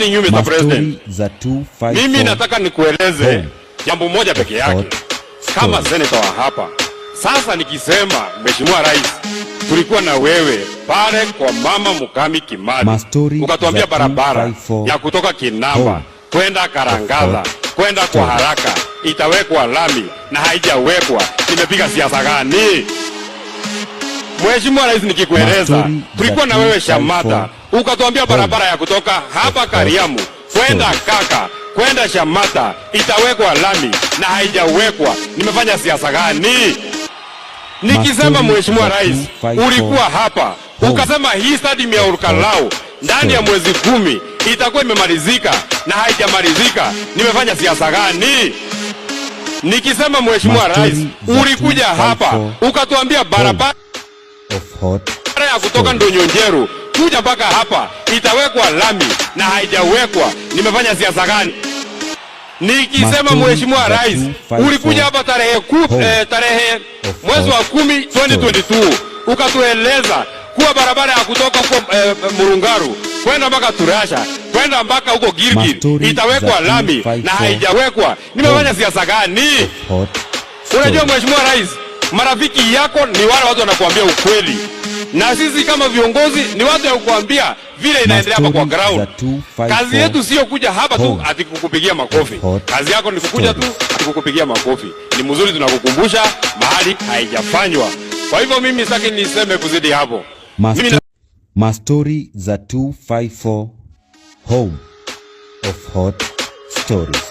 Mr. President, mimi nataka nikueleze jambo moja peke yake kama senator wa hapa. Sasa nikisema Mheshimiwa Rais, tulikuwa na wewe pale kwa Mama Mukami Kimani, ukatuambia barabara ya kutoka Kinamba kwenda Karangala kwenda kwa haraka itawekwa lami na haijawekwa. Nimepiga siasa gani? Mheshimiwa Rais, nikikueleza tulikuwa na wewe Shamata, ukatuambia barabara ya kutoka hapa Kariamu kwenda Kaka kwenda Shamata itawekwa lami na haijawekwa. Nimefanya siasa gani? Nikisema Mheshimiwa Rais, ulikuwa hapa ukasema hii stadium ya Olkalau ndani ya mwezi 10 itakuwa imemalizika na haijamalizika. Nimefanya siasa gani? Nikisema Mheshimiwa Rais, ulikuja hapa ukatuambia barabara ya kutoka Ndonyonjeru kuja mpaka hapa itawekwa lami na haijawekwa. Nimefanya siasa gani? Nikisema Mheshimiwa Rais, ulikuja hapa tarehe mwezi wa 10 2022 ukatueleza kuwa barabara ya kutoka huko Murungaru kwenda mpaka Turasha kwenda mpaka huko Gilgil itawekwa lami na haijawekwa. Nimefanya siasa gani? Unajua Mheshimiwa Rais, marafiki yako ni wale watu wanakuambia ukweli, na sisi kama viongozi ni watu ya kukuambia vile inaendelea hapa kwa ground. Kazi yetu sio kuja hapa tu ati kukupigia makofi. Kazi yako ni kukuja tu ati kukupigia makofi. Ni mzuri tunakukumbusha mahali haijafanywa. Kwa hivyo mimi sitaki niseme kuzidi hapo. Mastori za 254 Home of Hot Stories.